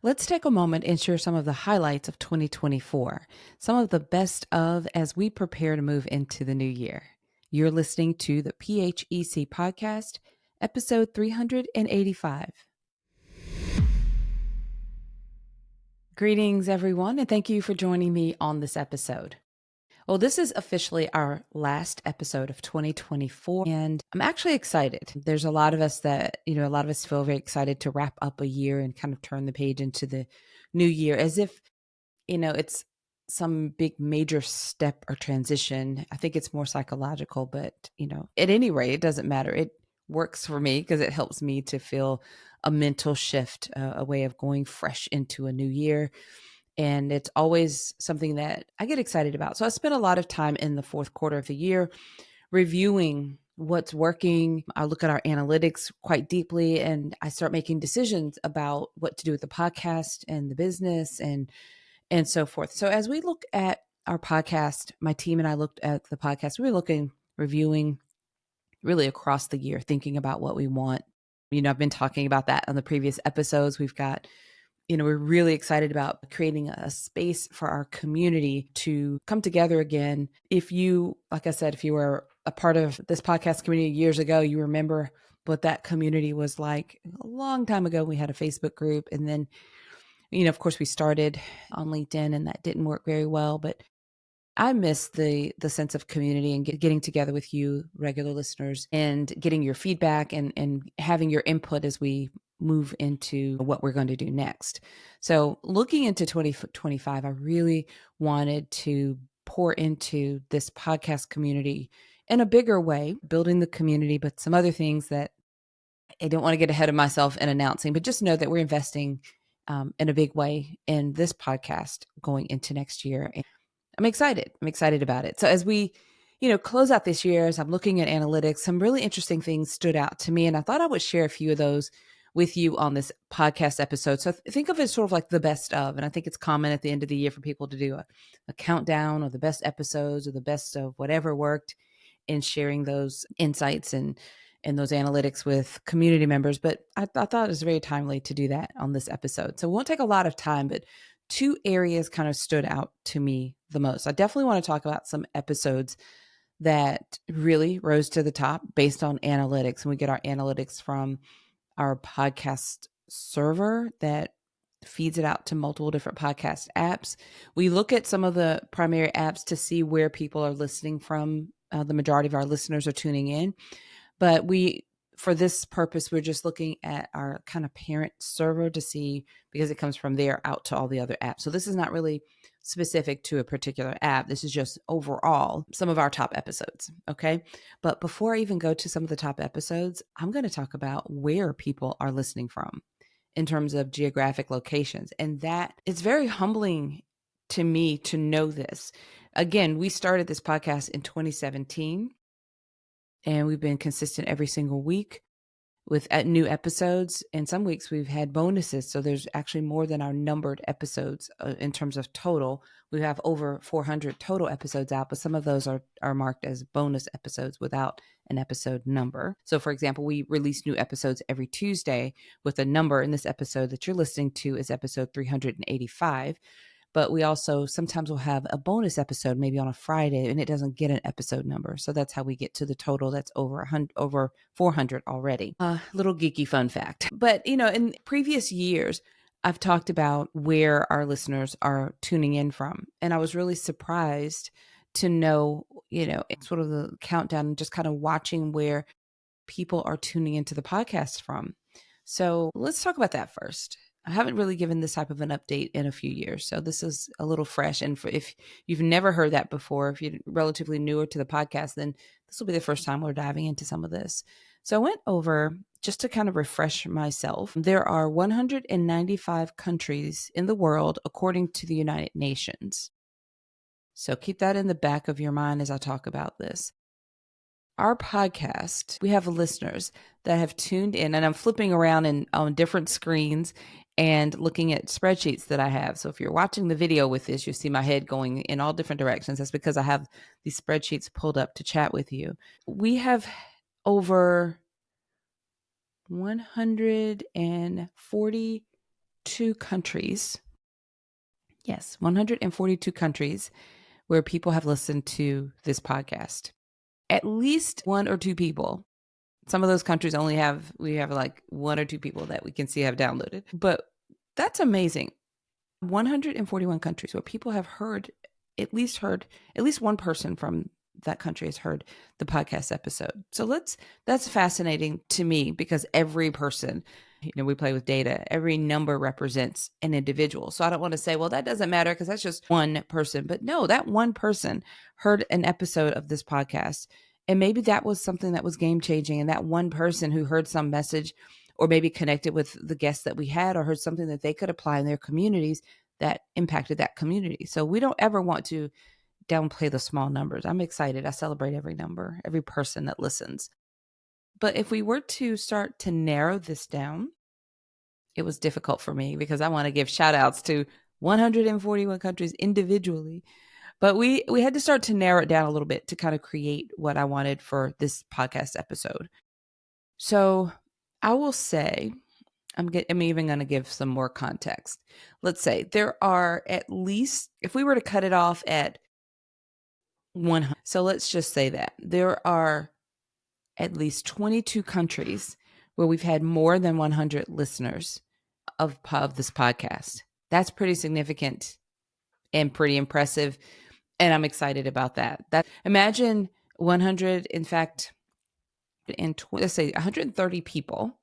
Let's take a moment and share some of the highlights of 2024, some of the best of as we prepare to move into the new year. You're listening to the PHEC podcast, episode 385. Greetings, everyone, and thank you for joining me on this episode. Well, this is officially our last episode of 2024, and I'm actually excited. There's a lot of us a lot of us feel very excited to wrap up a year and kind of turn the page into the new year as if, it's some big major step or transition. I think it's more psychological, but, at any rate, it doesn't matter. It works for me because it helps me to feel a mental shift, a way of going fresh into a new year. And it's always something that I get excited about. So I spent a lot of time in the fourth quarter of the year reviewing what's working. I look at our analytics quite deeply and I start making decisions about what to do with the podcast and the business and so forth. So as we look at our podcast, my team and I looked at the podcast, we were reviewing really across the year, thinking about what we want. I've been talking about that on the previous episodes. We're really excited about creating a space for our community to come together again. Like I said, if you were a part of this podcast community years ago, you remember what that community was like. A long time ago, we had a Facebook group, and then, of course, we started on LinkedIn, and that didn't work very well. But I miss the sense of community and getting together with you, regular listeners, and getting your feedback and having your input as we move into what we're going to do next. So looking into 2025, I really wanted to pour into this podcast community in a bigger way, building the community, but some other things that I don't want to get ahead of myself in announcing, but just know that we're investing in a big way in this podcast going into next year. And I'm excited. I'm excited about it. So as we, close out this year, as I'm looking at analytics, some really interesting things stood out to me. And I thought I would share a few of those with you on this podcast episode. So think of it sort of like the best of, and I think it's common at the end of the year for people to do a countdown or the best episodes or the best of whatever worked in sharing those insights and those analytics with community members. But I thought it was very timely to do that on this episode. So it won't take a lot of time, but two areas kind of stood out to me the most. I definitely want to talk about some episodes that really rose to the top based on analytics. And we get our analytics from our podcast server that feeds it out to multiple different podcast apps. We look at some of the primary apps to see where people are listening from. The majority of our listeners are tuning in. But for this purpose, we're just looking at our kind of parent server to see, because it comes from there out to all the other apps. So this is not really specific to a particular app. This is just overall some of our top episodes. Okay. But before I even go to some of the top episodes, I'm going to talk about where people are listening from in terms of geographic locations. And that it's very humbling to me to know this. Again, we started this podcast in 2017. And we've been consistent every single week with new episodes. And some weeks we've had bonuses. So there's actually more than our numbered episodes in terms of total. We have over 400 total episodes out, but some of those are marked as bonus episodes without an episode number. So for example, we release new episodes every Tuesday with a number. And this episode that you're listening to is episode 385. But we also sometimes will have a bonus episode maybe on a Friday and it doesn't get an episode number. So that's how we get to the total that's over 400 already. Little geeky fun fact. But, in previous years, I've talked about where our listeners are tuning in from. And I was really surprised to know, sort of the countdown and just kind of watching where people are tuning into the podcast from. So let's talk about that first. I haven't really given this type of an update in a few years. So this is a little fresh. And if you've never heard that before, if you're relatively newer to the podcast, then this will be the first time we're diving into some of this. So I went over just to kind of refresh myself. There are 195 countries in the world, according to the United Nations. So keep that in the back of your mind as I talk about this. Our podcast, we have listeners that have tuned in, and I'm flipping around on different screens and looking at spreadsheets that I have. So if you're watching the video with this, you see my head going in all different directions. That's because I have these spreadsheets pulled up to chat with you. We have over 140 142 countries. Yes, 142 countries where people have listened to this podcast. At least one or two people. Some of those countries we have like one or two people that we can see have downloaded. But that's amazing. 141 countries where people have at least one person from that country has heard the podcast episode. So that's fascinating to me because every person, we play with data, every number represents an individual. So I don't want to say, well, that doesn't matter because that's just one person. But no, that one person heard an episode of this podcast. And maybe that was something that was game changing. And that one person who heard some message or maybe connected with the guests that we had or heard something that they could apply in their communities that impacted that community. So we don't ever want to downplay the small numbers. I'm excited. I celebrate every number, every person that listens. But if we were to start to narrow this down, it was difficult for me because I want to give shout outs to 141 countries individually. But we had to start to narrow it down a little bit to kind of create what I wanted for this podcast episode. So I will say, I'm even going to give some more context. Let's say there are at least, if we were to cut it off at 100, so let's just say that there are at least 22 countries where we've had more than 100 listeners of this podcast. That's pretty significant and pretty impressive. And I'm excited about that. Imagine 100, in fact, let's say 130 people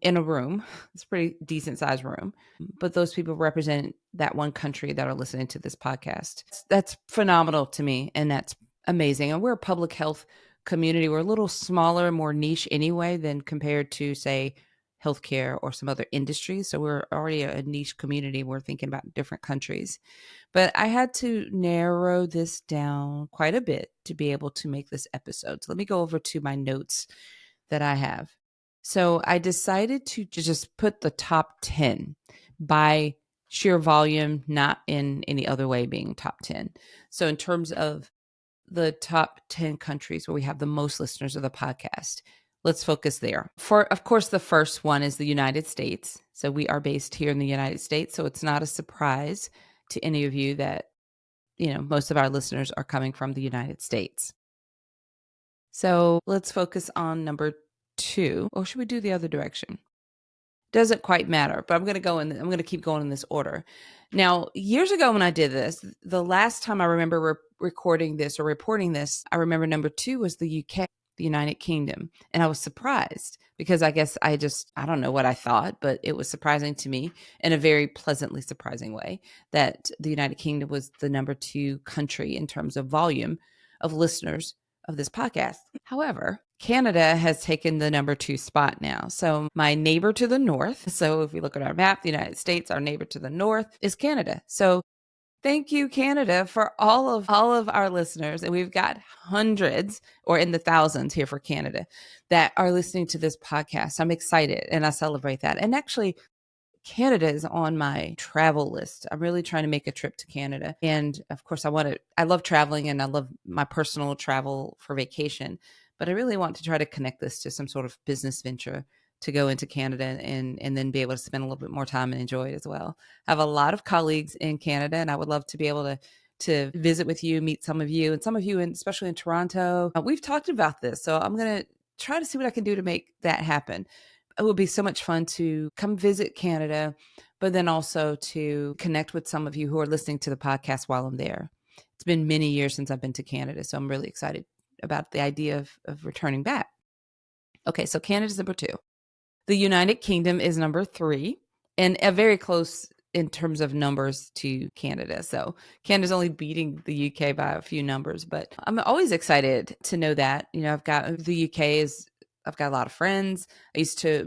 in a room. It's a pretty decent sized room, but those people represent that one country that are listening to this podcast. That's phenomenal to me, and that's amazing. And we're a public health community. We're a little smaller, more niche anyway than compared to, say, healthcare or some other industries. So we're already a niche community. We're thinking about different countries. But I had to narrow this down quite a bit to be able to make this episode. So let me go over to my notes that I have. So I decided to just put the top 10 by sheer volume, not in any other way being top 10. So in terms of the top 10 countries where we have the most listeners of the podcast, let's focus there. Of course, the first one is the United States. So we are based here in the United States. So it's not a surprise to any of you that, most of our listeners are coming from the United States. So let's focus on number 2, or should we do the other direction? Doesn't quite matter, but I'm going to keep going in this order. Now, years ago when I did this, the last time I remember recording this or reporting this, I remember number 2 was the UK, the United Kingdom. And I was surprised because I guess I don't know what I thought, but it was surprising to me in a very pleasantly surprising way that the United Kingdom was the number 2 country in terms of volume of listeners of this podcast. However, Canada has taken the number 2 spot now. So my neighbor to the north, so if we look at our map, the United States, our neighbor to the north is Canada. So thank you, Canada, for all of our listeners. And we've got hundreds or in the thousands here for Canada that are listening to this podcast. I'm excited and I celebrate that. And actually, Canada is on my travel list. I'm really trying to make a trip to Canada. And of course, I love traveling and I love my personal travel for vacation, but I really want to try to connect this to some sort of business venture to go into Canada and then be able to spend a little bit more time and enjoy it as well. I have a lot of colleagues in Canada and I would love to be able to visit with you, meet some of you, and some of you, especially in Toronto. We've talked about this, so I'm going to try to see what I can do to make that happen. It would be so much fun to come visit Canada, but then also to connect with some of you who are listening to the podcast while I'm there. It's been many years since I've been to Canada, so I'm really excited about the idea of returning back. Okay, so Canada's number 2. The United Kingdom is number 3, and a very close in terms of numbers to Canada. So Canada's only beating the UK by a few numbers, but I'm always excited to know that. I've got a lot of friends.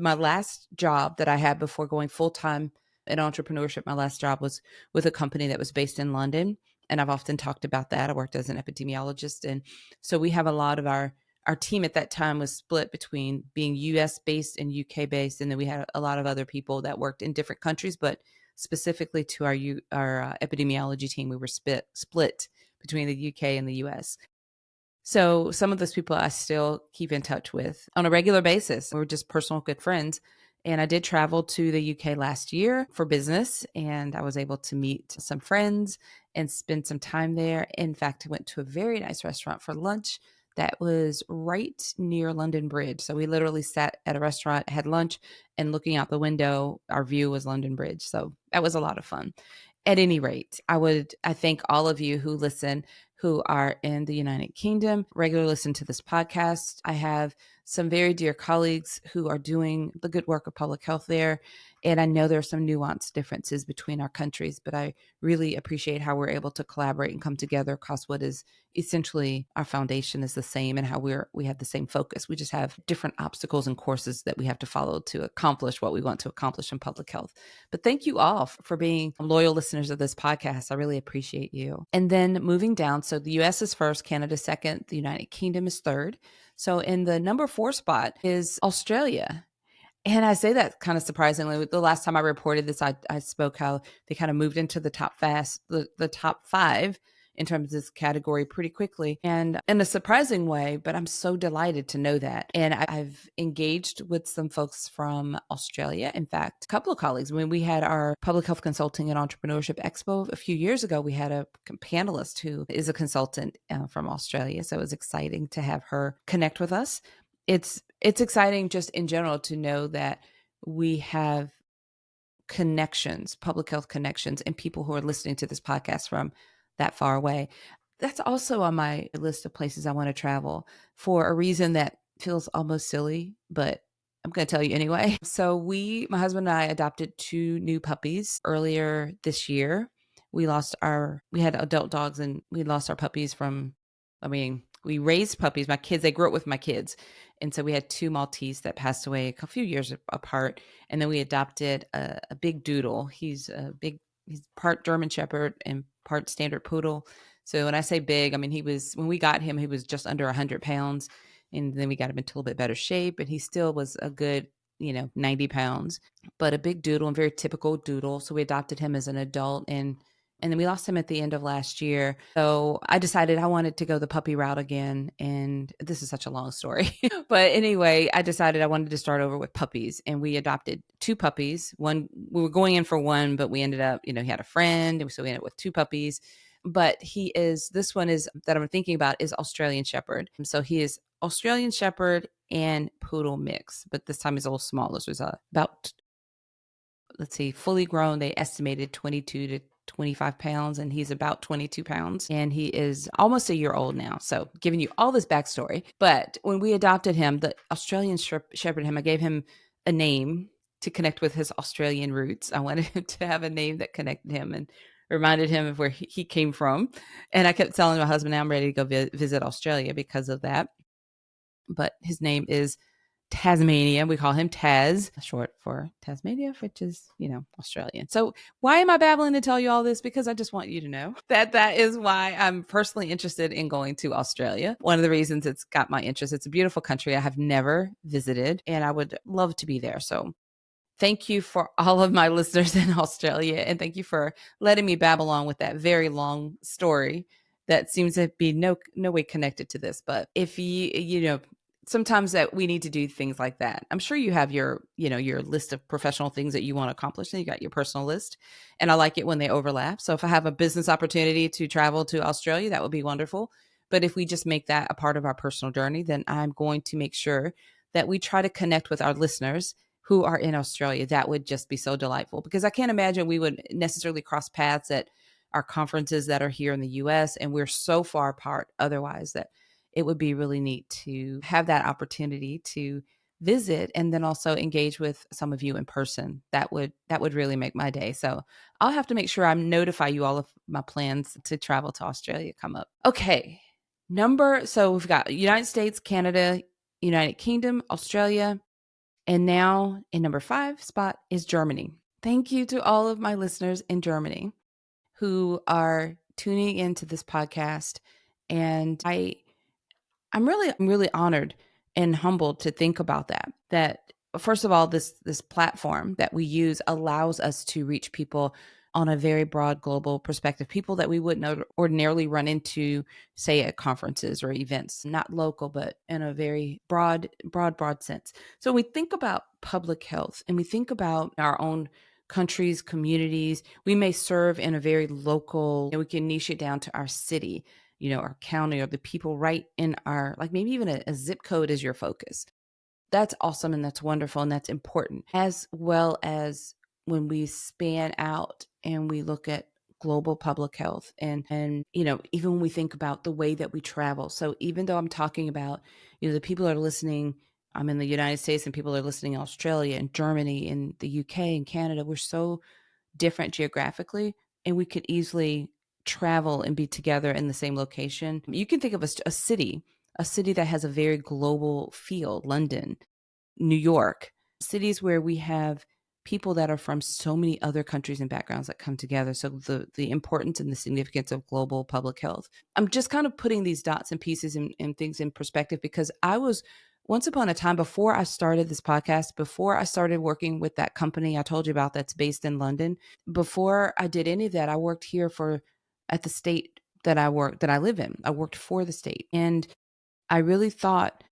My last job that I had before going full-time in entrepreneurship, my last job was with a company that was based in London. And I've often talked about that. I worked as an epidemiologist. And so we have a lot of our team at that time was split between being US based and UK based. And then we had a lot of other people that worked in different countries, but specifically to our epidemiology team, we were split between the UK and the US. So some of those people I still keep in touch with on a regular basis. We're just personal good friends. And I did travel to the UK last year for business, and I was able to meet some friends and spend some time there. In fact, I went to a very nice restaurant for lunch that was right near London Bridge. So we literally sat at a restaurant, had lunch, and looking out the window, our view was London Bridge. So that was a lot of fun. At any rate, I thank all of you who listen, who are in the United Kingdom, regularly listen to this podcast. I have some very dear colleagues who are doing the good work of public health there. And I know there are some nuanced differences between our countries, but I really appreciate how we're able to collaborate and come together across what is essentially our foundation is the same, and how we have the same focus. We just have different obstacles and courses that we have to follow to accomplish what we want to accomplish in public health. But thank you all for being loyal listeners of this podcast. I really appreciate you. And then moving down, so the US is first, Canada second, the United Kingdom is third. So in the number 4 spot is Australia. And I say that kind of surprisingly. The last time I reported this, I spoke how they kind of moved into the the top 5 in terms of this category pretty quickly, and in a surprising way. But I'm so delighted to know that. And I've engaged with some folks from Australia. In fact, a couple of colleagues. When we had our Public Health Consulting and Entrepreneurship Expo a few years ago, we had a panelist who is a consultant from Australia. So it was exciting to have her connect with us. It's exciting just in general to know that we have connections, public health connections, and people who are listening to this podcast from that far away. That's also on my list of places I want to travel for a reason that feels almost silly, but I'm going to tell you anyway. So my husband and I adopted 2 new puppies earlier this year. We had adult dogs, and we lost our puppies we raised puppies. My kids, they grew up with my kids. And so we had 2 Maltese that passed away a few years apart. And then we adopted a big doodle. He's part German Shepherd and part standard poodle. So when I say big, I mean, when we got him, he was just under 100 pounds. And then we got him into a little bit better shape. And he still was a good, 90 pounds, but a big doodle and very typical doodle. So we adopted him as an adult, and then we lost him at the end of last year. So I decided I wanted to go the puppy route again. And this is such a long story. But anyway, I decided I wanted to start over with puppies. And we adopted 2 puppies. We were going in for one, but we ended up, he had a friend. And so we ended up with 2 puppies. But this one is that I'm thinking about is Australian Shepherd. So he is Australian Shepherd and Poodle mix. But this time he's a little smaller. So he's about, fully grown. They estimated 22 to 25 pounds, and he's about 22 pounds, and he is almost a year old now. So giving you all this backstory. But when we adopted him, the Australian shepherded him. I gave him a name to connect with his Australian roots. I wanted him to have a name that connected him and reminded him of where he came from. And I kept telling my husband, now I'm ready to go visit Australia because of that. But his name is Tasmania. We call him Taz, short for Tasmania, which is, Australian. So why am I babbling to tell you all this? Because I just want you to know that is why I'm personally interested in going to Australia. One of the reasons it's got my interest, it's a beautiful country I have never visited, and I would love to be there. So thank you for all of my listeners in Australia, and thank you for letting me babble on with that very long story that seems to be no way connected to this. But if sometimes that we need to do things like that. I'm sure you have your list of professional things that you want to accomplish, and you got your personal list. And I like it when they overlap. So if I have a business opportunity to travel to Australia, that would be wonderful. But if we just make that a part of our personal journey, then I'm going to make sure that we try to connect with our listeners who are in Australia. That would just be so delightful, because I can't imagine we would necessarily cross paths at our conferences that are here in the US, and we're so far apart otherwise that it would be really neat to have that opportunity to visit and then also engage with some of you in person. That would really make my day. So I'll have to make sure I notify you all of my plans to travel to Australia come up. Okay. So we've got United States, Canada, United Kingdom, Australia, and now in number 5 spot is Germany. Thank you to all of my listeners in Germany who are tuning into this podcast. And I'm really honored and humbled to think about that first of all, this platform that we use allows us to reach people on a very broad global perspective, people that we wouldn't ordinarily run into, say, at conferences or events, not local, but in a very broad sense. So we think about public health and we think about our own countries, communities. We may serve in a very local, and we can niche it down to our city, our county, or the people right in our, like maybe even a zip code is your focus. That's awesome and that's wonderful and that's important, as well as when we span out and we look at global public health and even when we think about the way that we travel. So even though I'm talking about, the people that are listening, I'm in the United States and people are listening in Australia and Germany and the UK and Canada, we're so different geographically, and we could easily travel and be together in the same location. You can think of a city that has a very global feel, London, New York, cities where we have people that are from so many other countries and backgrounds that come together. So the importance and the significance of global public health. I'm just kind of putting these dots and pieces and things in perspective, because I was once upon a time, before I started this podcast, before I started working with that company I told you about that's based in London, before I did any of that, I worked here at the state that I live in. I worked for the state. And I really thought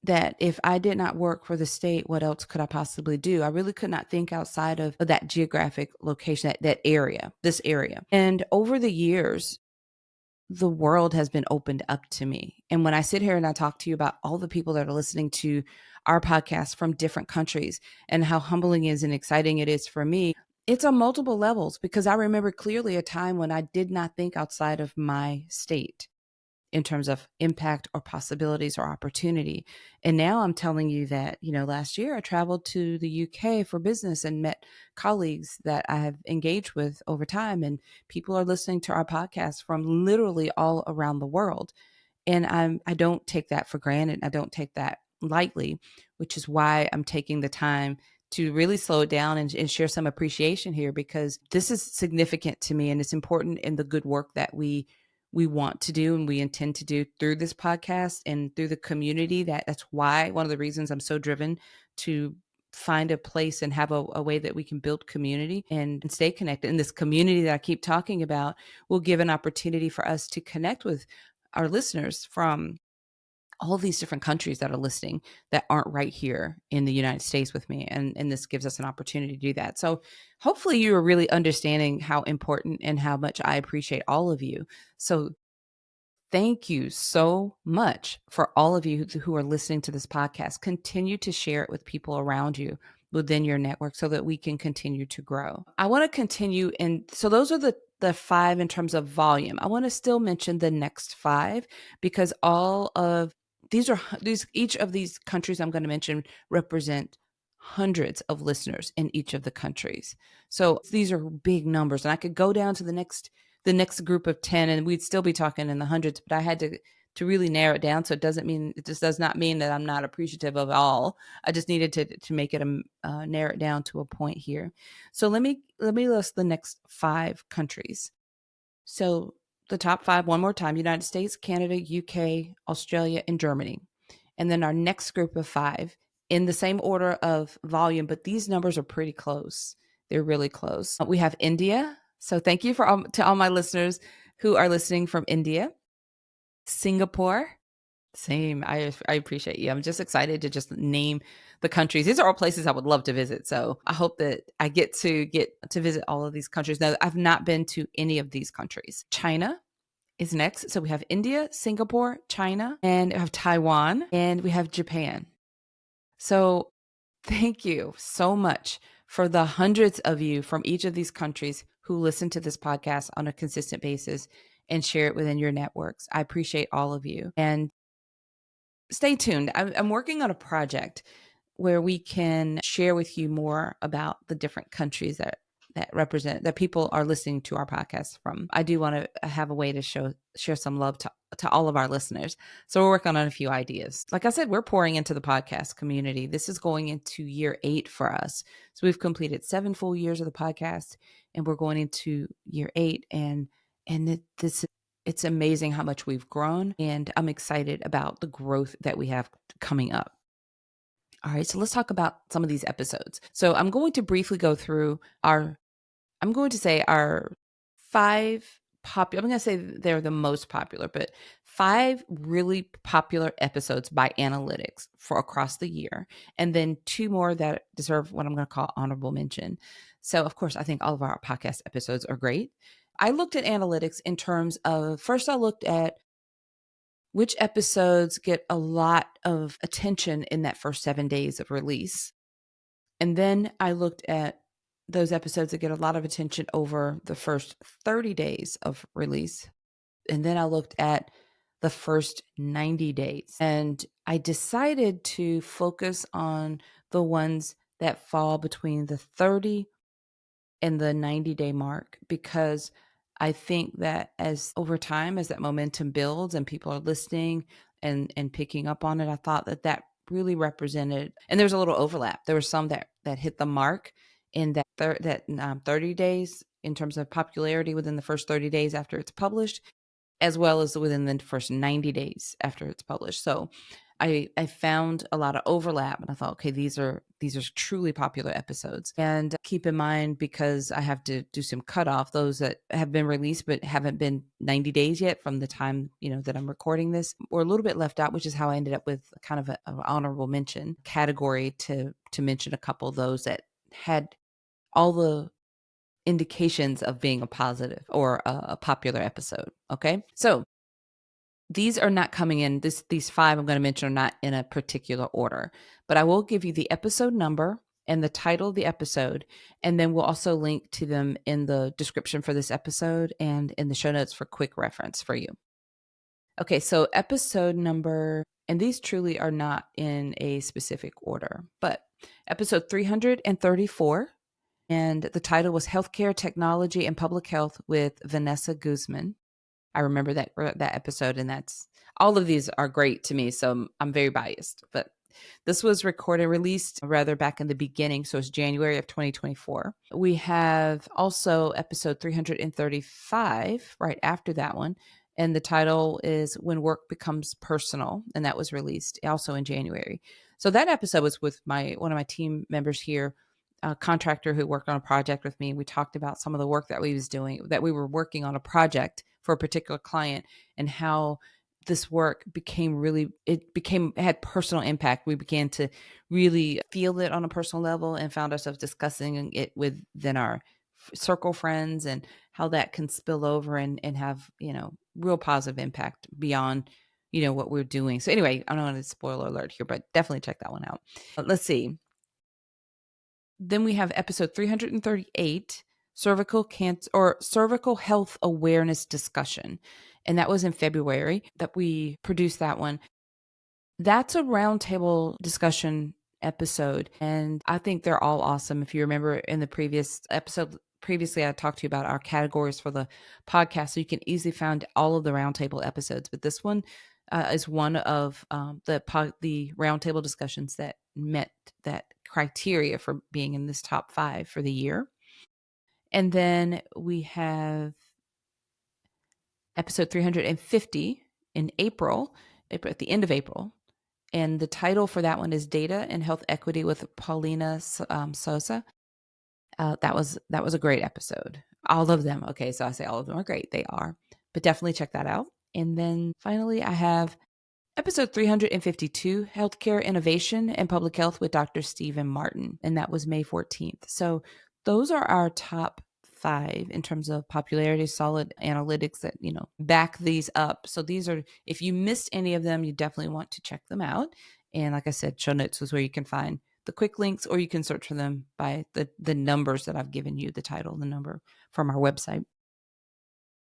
that if I did not work for the state, what else could I possibly do? I really could not think outside of that geographic location, this area. And over the years, the world has been opened up to me. And when I sit here and I talk to you about all the people that are listening to our podcast from different countries and how humbling is and exciting it is for me, it's on multiple levels, because I remember clearly a time when I did not think outside of my state in terms of impact or possibilities or opportunity. And now I'm telling you that, last year I traveled to the UK for business and met colleagues that I have engaged with over time. And people are listening to our podcast from literally all around the world. And I don't take that for granted. I don't take that lightly, which is why I'm taking the time to really slow it down and share some appreciation here, because this is significant to me and it's important in the good work that we want to do and we intend to do through this podcast and through the community. That's why one of the reasons I'm so driven to find a place and have a way that we can build community and stay connected. And this community that I keep talking about will give an opportunity for us to connect with our listeners from all these different countries that are listening that aren't right here in the United States with me. And this gives us an opportunity to do that. So hopefully you are really understanding how important and how much I appreciate all of you. So thank you so much for all of you who are listening to this podcast. Continue to share it with people around you within your network so that we can continue to grow. I want to continue. And so those are the five in terms of volume. I want to still mention the next five, because each of these countries I'm going to mention represent hundreds of listeners in each of the countries. So these are big numbers, and I could go down to the next group of 10 and we'd still be talking in the hundreds, but I had to really narrow it down. So it just does not mean that I'm not appreciative of all. I just needed to make it narrow it down to a point here. So let me list the next five countries. So the top five, one more time: United States, Canada, UK, Australia, and Germany. And then our next group of five in the same order of volume, but these numbers are pretty close. They're really close. We have India. So thank you to all my listeners who are listening from India. Singapore. Same. I appreciate you. I'm just excited to just name the countries. These are all places I would love to visit. So I hope that I get to visit all of these countries. Now, I've not been to any of these countries. China is next. So we have India, Singapore, China, and we have Taiwan, and we have Japan. So thank you so much for the hundreds of you from each of these countries who listen to this podcast on a consistent basis and share it within your networks. I appreciate all of you. And stay tuned. I'm working on a project where we can share with you more about the different countries that people are listening to our podcast from. I do want to have a way to share some love to all of our listeners. So we're working on a few ideas. Like I said, we're pouring into the podcast community. This is going into year 8 for us. So we've completed 7 full years of the podcast, and we're going into year 8. And it's amazing how much we've grown, and I'm excited about the growth that we have coming up. All right, so let's talk about some of these episodes. So I'm going to briefly go through our I'm going to say are five popular, I'm going to say they're the most popular, but five really popular episodes by analytics for across the year. And then two more that deserve what I'm going to call honorable mention. So, of course, I think all of our podcast episodes are great. I looked at analytics in terms of first, I looked at which episodes get a lot of attention in that first 7 days of release. And then I looked at those episodes that get a lot of attention over the first 30 days of release. And then I looked at the first 90 days. And I decided to focus on the ones that fall between the 30 and the 90-day mark, because I think that as over time, as that momentum builds and people are listening and picking up on it, I thought that that really represented, and there's a little overlap. There were some that hit the mark in that 30 days in terms of popularity within the first 30 days after it's published, as well as within the first 90 days after it's published. So I found a lot of overlap, and I thought, okay, these are truly popular episodes. And keep in mind, because I have to do some cutoff, those that have been released but haven't been 90 days yet from the time, that I'm recording this, or a little bit left out, which is how I ended up with kind of an honorable mention category to mention a couple of those that had all the indications of being a positive or a popular episode. Okay. So these are not coming in, these five I'm going to mention are not in a particular order, but I will give you the episode number and the title of the episode, and then we'll also link to them in the description for this episode and in the show notes for quick reference for you. Okay, so episode number, and these truly are not in a specific order, but episode 334, and the title was Healthcare Technology and Public Health with Vanessa Guzman. I remember that episode, and that's all of these are great to me, so I'm very biased. But this was released rather back in the beginning, so it's January of 2024. We have also episode 335 right after that one, and the title is When Work Becomes Personal, and that was released also in January. So that episode was with one of my team members here, a contractor who worked on a project with me. We talked about some of the work that we were working on a project for a particular client, and how this work had personal impact. We began to really feel it on a personal level and found ourselves discussing it within our circle friends, and how that can spill over and have, real positive impact beyond, what we're doing. So anyway, I don't want to spoiler alert here, but definitely check that one out. Let's see. Then we have episode 338, cervical cancer or cervical health awareness discussion. And that was in February that we produced that one. That's a roundtable discussion episode, and I think they're all awesome. If you remember in the previous episode, previously I talked to you about our categories for the podcast, so you can easily find all of the roundtable episodes. But this one is one of the roundtable discussions that met that criteria for being in this top 5 for the year. And then we have episode 350 in April, at the end of April. And the title for that one is Data and Health Equity with Paulina Sosa. That was a great episode. All of them. Okay, so I say all of them are great. They are. But definitely check that out. And then finally, I have episode 352, Healthcare Innovation and Public Health with Dr. Stephen Martin. And that was May 14th. So those are our top 5 in terms of popularity, solid analytics that, back these up. So these are, if you missed any of them, you definitely want to check them out. And like I said, show notes is where you can find the quick links, or you can search for them by the numbers that I've given you, the title, the number from our website.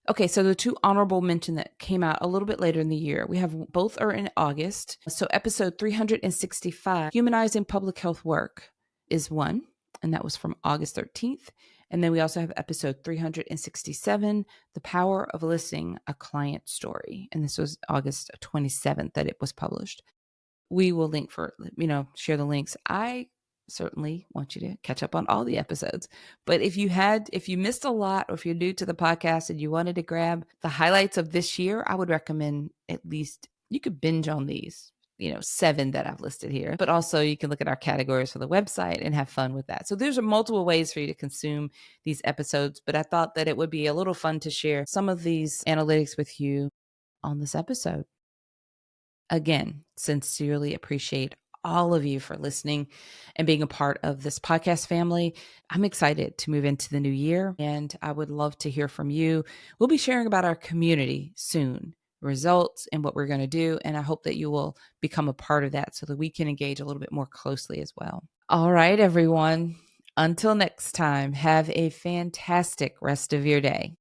Okay, so the 2 honorable mention that came out a little bit later in the year, we have both are in August. So episode 365, Humanizing Public Health Work, is one, and that was from August 13th. And then we also have episode 367, The Power of Listening, a Client Story. And this was August 27th that it was published. We will link share the links. I certainly want you to catch up on all the episodes. But if you missed a lot, or if you're new to the podcast and you wanted to grab the highlights of this year, I would recommend at least you could binge on these 7 that I've listed here. But also you can look at our categories for the website and have fun with that. So there's multiple ways for you to consume these episodes, but I thought that it would be a little fun to share some of these analytics with you on this episode. Again, sincerely appreciate all of you for listening and being a part of this podcast family. I'm excited to move into the new year, and I would love to hear from you. We'll be sharing about our community soon, results and what we're going to do. And I hope that you will become a part of that so that we can engage a little bit more closely as well. All right, everyone. Until next time, have a fantastic rest of your day.